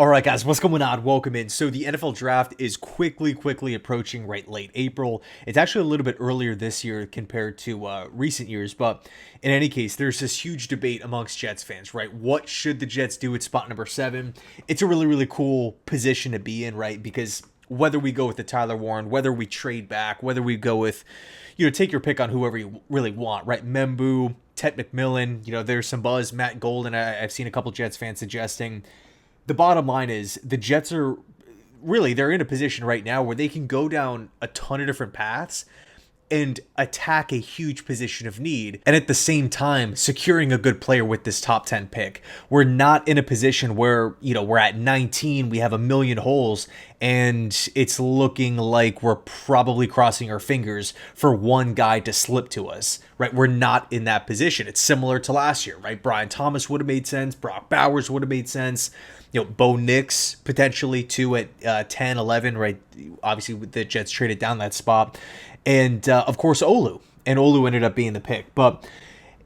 All right, guys, what's going on? Welcome in. So the NFL draft is quickly approaching, right? Late April. It's actually a little bit earlier this year compared to recent years. But in any case, there's this huge debate amongst Jets fans, right? What should the Jets do at spot number 7? It's a really cool position to be in, right? Because whether we go with the Tyler Warren, whether we trade back, whether we go with, take your pick on whoever you really want, right? Membou, Ted McMillan, there's some buzz. Matt Golden, I've seen a couple Jets fans suggesting. The bottom line is the Jets are they're in a position right now where they can go down a ton of different paths and attack a huge position of need, and at the same time securing a good player with this top 10 pick. We're not in a position where, we're at 19, we have a million holes, and it's looking like we're probably crossing our fingers for one guy to slip to us, right? We're not in that position. It's similar to last year, right? Brian Thomas would have made sense. Brock Bowers would have made sense. Bo Nix potentially too at 10, 11, right? Obviously the Jets traded down that spot. And of course, Olu. And Olu ended up being the pick. But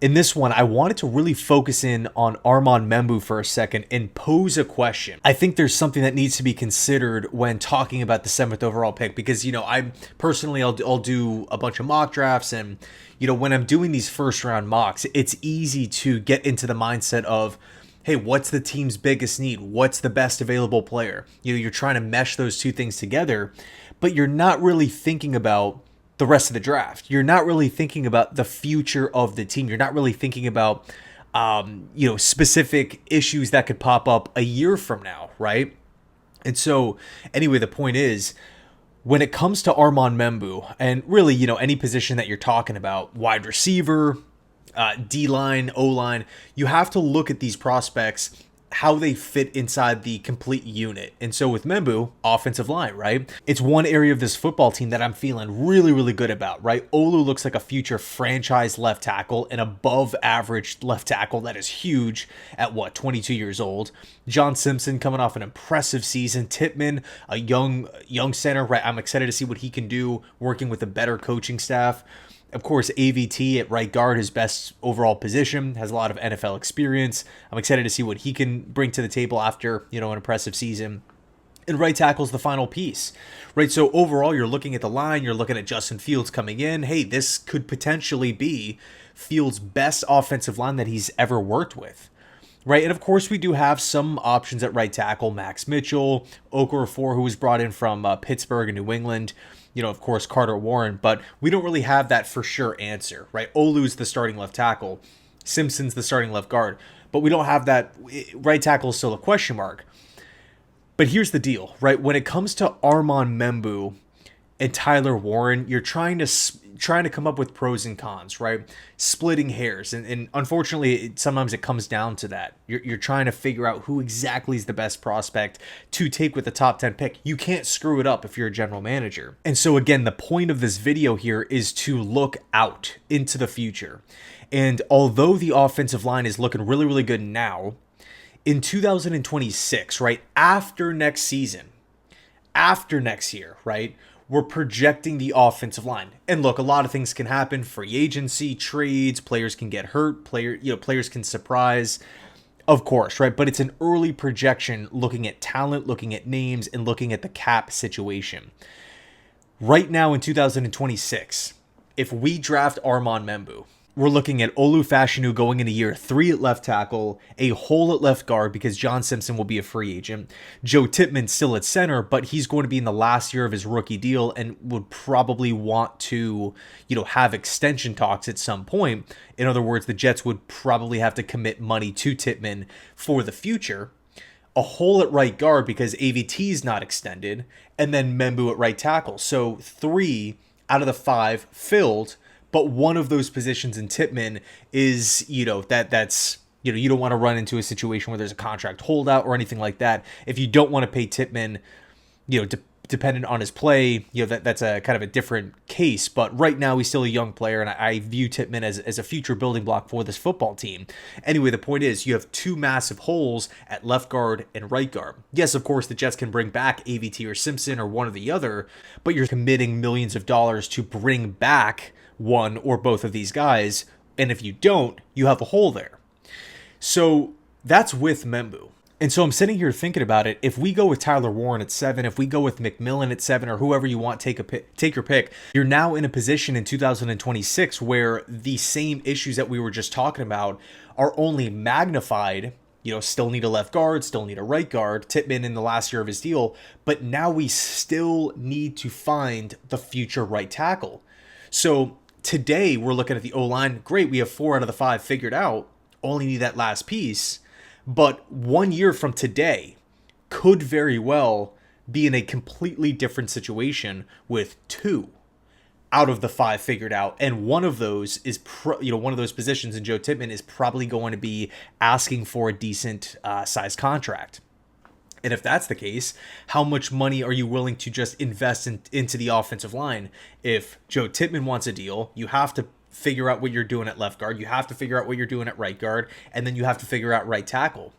in this one, I wanted to really focus in on Armand Membou for a second and pose a question. I think there's something that needs to be considered when talking about the 7th overall pick, because, I personally, I'll do a bunch of mock drafts, and, when I'm doing these first round mocks, it's easy to get into the mindset of, hey, what's the team's biggest need? What's the best available player? You're trying to mesh those two things together, but you're not really thinking about the rest of the draft. You're not really thinking about the future of the team. You're not really thinking about, specific issues that could pop up a year from now, right? And so, anyway, the point is, when it comes to Armand Membou, and really, any position that you're talking about, wide receiver, D-line, O-line, you have to look at these prospects, how they fit inside the complete unit. And so with Membou, offensive line, right? It's one area of this football team that I'm feeling really good about, right? Olu looks like a future franchise left tackle, an above average left tackle that is huge at 22 years old. John Simpson coming off an impressive season. Tippmann, a young center, right? I'm excited to see what he can do working with a better coaching staff. Of course, AVT at right guard, his best overall position, has a lot of NFL experience. I'm excited to see what he can bring to the table after, an impressive season. And right tackle's the final piece, right? So overall, you're looking at the line, you're looking at Justin Fields coming in. Hey, this could potentially be Fields' best offensive line that he's ever worked with, right? And of course, we do have some options at right tackle. Max Mitchell, Okorafor, who was brought in from Pittsburgh and New England. Of course, Carter Warren, but we don't really have that for sure answer, right? Olu's the starting left tackle. Simpson's the starting left guard, but we don't have that. Right tackle is still a question mark. But here's the deal, right? When it comes to Armand Membou and Tyler Warren, you're trying to come up with pros and cons, right? Splitting hairs. And unfortunately, sometimes it comes down to that. You're trying to figure out who exactly is the best prospect to take with the top 10 pick. You can't screw it up if you're a general manager. And so again, the point of this video here is to look out into the future. And although the offensive line is looking really good now, in 2026, right, after next year, right, we're projecting the offensive line. And look, a lot of things can happen. Free agency, trades, players can get hurt, players can surprise, of course, right? But it's an early projection looking at talent, looking at names, and looking at the cap situation. Right now in 2026, if we draft Armand Membou, we're looking at Olu Fashanu going into year 3 at left tackle, a hole at left guard because John Simpson will be a free agent. Joe Tippmann still at center, but he's going to be in the last year of his rookie deal and would probably want to, have extension talks at some point. In other words, the Jets would probably have to commit money to Tippmann for the future. A hole at right guard because AVT is not extended, and then Membou at right tackle. So 3 out of the 5 filled. But one of those positions in Tippmann is, that's you don't want to run into a situation where there's a contract holdout or anything like that. If you don't want to pay Tippmann, dependent on his play, that's a kind of a different case. But right now, he's still a young player, and I view Tippmann as a future building block for this football team. Anyway, the point is, you have 2 massive holes at left guard and right guard. Yes, of course, the Jets can bring back AVT or Simpson or one or the other, but you're committing millions of dollars to bring back one or both of these guys, and if you don't, you have a hole there. So that's with Membou. And so I'm sitting here thinking about it. If we go with Tyler Warren at 7, if we go with McMillan at 7, or whoever you want, take your pick. You're now in a position in 2026 where the same issues that we were just talking about are only magnified. Still need a left guard, still need a right guard. Tippmann in the last year of his deal, but now we still need to find the future right tackle. So today we're looking at the O-line. Great, we have 4 out of the 5 figured out. Only need that last piece. But 1 year from today could very well be in a completely different situation with 2 out of the 5 figured out. And one of those is, one of those positions in Joe Tippmann is probably going to be asking for a decent size contract. And if that's the case, how much money are you willing to just invest into the offensive line? If Joe Tippmann wants a deal, you have to figure out what you're doing at left guard. You have to figure out what you're doing at right guard. And then you have to figure out right tackle.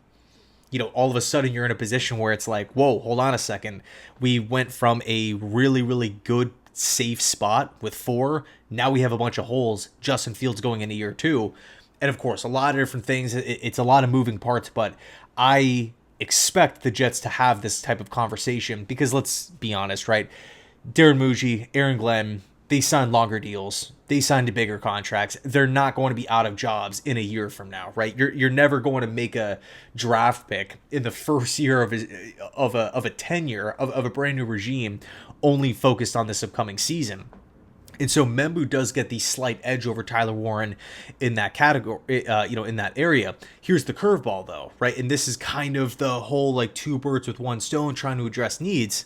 All of a sudden you're in a position where it's like, whoa, hold on a second. We went from a really, really good, safe spot with 4. Now we have a bunch of holes. Justin Fields going into year 2. And of course, a lot of different things. It's a lot of moving parts, but I expect the Jets to have this type of conversation because let's be honest, right? Darren Muji, Aaron Glenn, they signed longer deals. They signed bigger contracts. They're not going to be out of jobs in a year from now, right? You're never going to make a draft pick in the first year of a tenure of a brand new regime, only focused on this upcoming season. And so Membou does get the slight edge over Tyler Warren in that category, in that area. Here's the curveball, though, right? And this is kind of the whole like 2 birds with 1 stone, trying to address needs.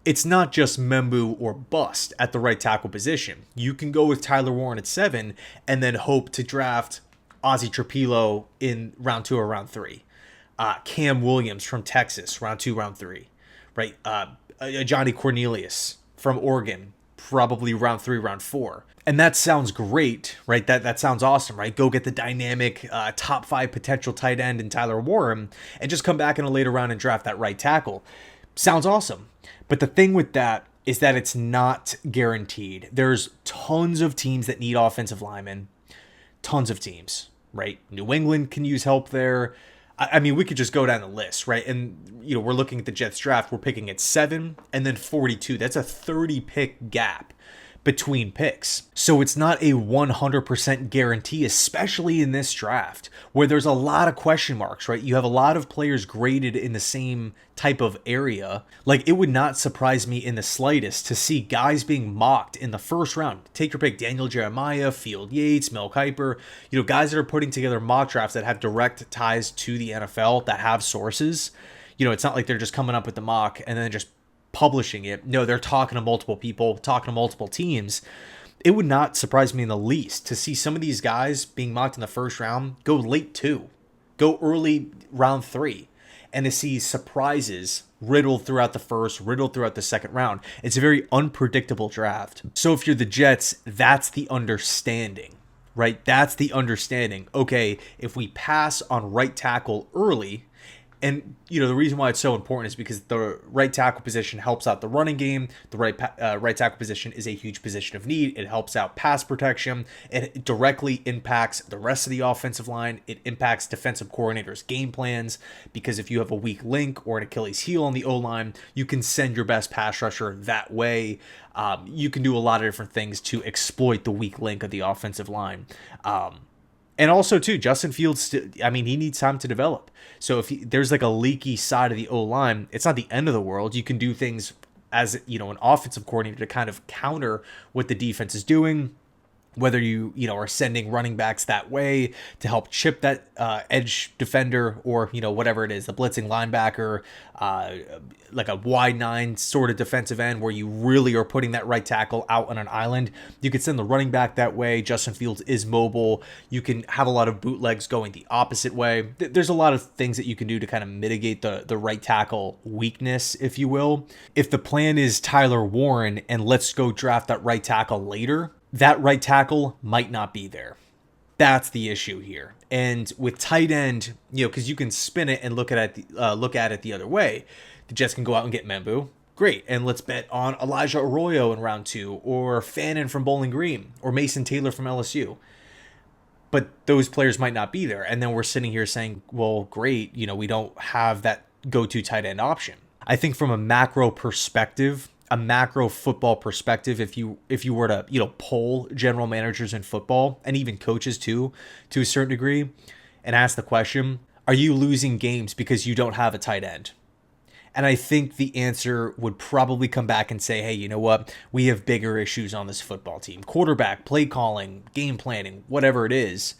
It's not just Membou or bust at the right tackle position. You can go with Tyler Warren at 7 and then hope to draft Ozzie Trapilo in round 2 or round 3. Cam Williams from Texas, round 2, round 3. Right? Johnny Cornelius from Oregon, probably round 3, round 4. And that sounds great, right? That sounds awesome, right? Go get the dynamic top 5 potential tight end in Tyler Warren and just come back in a later round and draft that right tackle. Sounds awesome. But the thing with that is that it's not guaranteed. There's tons of teams that need offensive linemen. Tons of teams, right? New England can use help there. I mean, we could just go down the list, right? And, we're looking at the Jets draft. We're picking at 7 and then 42. That's a 30-pick gap between picks. So it's not a 100% guarantee, especially in this draft where there's a lot of question marks, right? You have a lot of players graded in the same type of area. Like, it would not surprise me in the slightest to see guys being mocked in the first round. Take your pick: Daniel Jeremiah, Field Yates, Mel Kiper, guys that are putting together mock drafts that have direct ties to the NFL, that have sources. It's not like they're just coming up with the mock and then just publishing it. No, they're talking to multiple people, talking to multiple teams. It would not surprise me in the least to see some of these guys being mocked in the first round go late 2, go early round 3, and to see surprises riddled throughout the first, riddled throughout the second round. It's a very unpredictable draft. So if you're the Jets, that's the understanding, right? That's the understanding. Okay, if we pass on right tackle early, and, the reason why it's so important is because the right tackle position helps out the running game. The right tackle position is a huge position of need. It helps out pass protection. It directly impacts the rest of the offensive line. It impacts defensive coordinators' game plans because if you have a weak link or an Achilles heel on the O-line, you can send your best pass rusher that way. You can do a lot of different things to exploit the weak link of the offensive line. And also, too, Justin Fields, he needs time to develop. So if there's like a leaky side of the O-line, it's not the end of the world. You can do things as, an offensive coordinator to kind of counter what the defense is doing. Whether you are sending running backs that way to help chip that edge defender, or whatever it is, the blitzing linebacker, like a wide 9 sort of defensive end where you really are putting that right tackle out on an island. You could send the running back that way. Justin Fields is mobile. You can have a lot of bootlegs going the opposite way. There's a lot of things that you can do to kind of mitigate the right tackle weakness, if you will. If the plan is Tyler Warren and let's go draft that right tackle later, that right tackle might not be there. That's the issue here. And with tight end, because you can spin it and look at it the other way. The Jets can go out and get Membou. Great. And let's bet on Elijah Arroyo in round 2, or Fannin from Bowling Green, or Mason Taylor from LSU. but those players might not be there. And then we're sitting here saying, well, great, we don't have that go-to tight end option. I think from a macro perspective, a macro football perspective, if you were to, poll general managers in football and even coaches too, to a certain degree, and ask the question, are you losing games because you don't have a tight end? And I think the answer would probably come back and say, hey, you know what? We have bigger issues on this football team. Quarterback, play calling, game planning, whatever it is.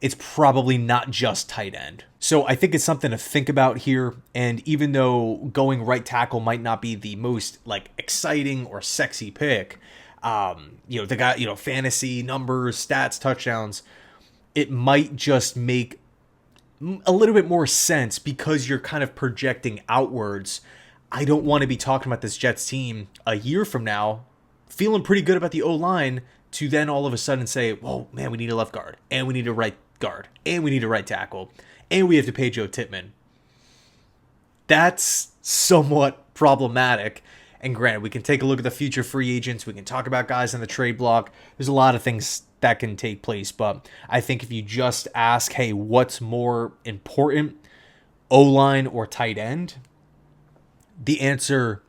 It's probably not just tight end. So I think it's something to think about here. And even though going right tackle might not be the most exciting or sexy pick, the guy, fantasy, numbers, stats, touchdowns, it might just make a little bit more sense because you're kind of projecting outwards. I don't want to be talking about this Jets team a year from now, feeling pretty good about the O-line, to then all of a sudden say, whoa, man, we need a left guard, and we need a right guard, and we need a right tackle, and we have to pay Joe Tippmann. That's somewhat problematic. And granted, we can take a look at the future free agents. We can talk about guys in the trade block. There's a lot of things that can take place. But I think if you just ask, hey, what's more important, O-line or tight end? The answer,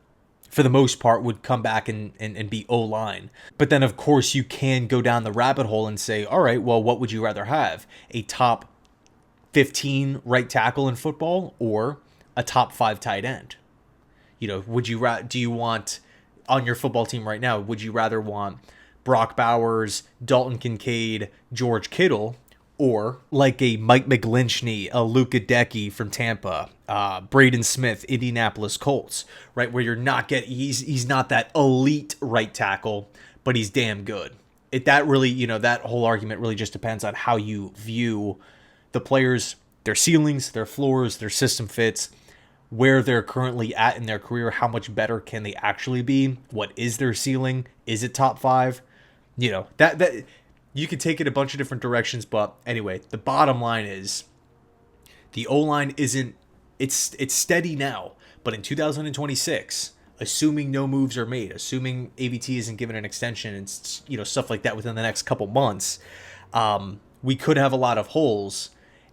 for the most part, would come back and be O-line. But then, of course, you can go down the rabbit hole and say, all right, well, what would you rather have? A top 15 right tackle in football or a top 5 tight end? Do you want, on your football team right now, would you rather want Brock Bowers, Dalton Kincaid, George Kittle, or like a Mike McGlinchey, a Luka Decky from Tampa, Braden Smith, Indianapolis Colts, right? Where you're not he's not that elite right tackle, but he's damn good. That whole argument really just depends on how you view the players, their ceilings, their floors, their system fits, where they're currently at in their career, how much better can they actually be? What is their ceiling? Is it top 5? That you could take it a bunch of different directions, but anyway, the bottom line is the O-line it's steady now, but in 2026, assuming no moves are made, assuming AVT isn't given an extension and stuff like that within the next couple months, we could have a lot of holes,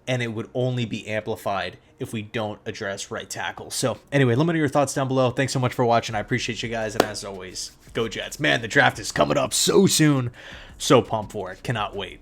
and it would only be amplified if we don't address right tackle. So anyway, let me know your thoughts down below. Thanks so much for watching. I appreciate you guys. And as always, go Jets. Man, the draft is coming up so soon. So pumped for it. Cannot wait.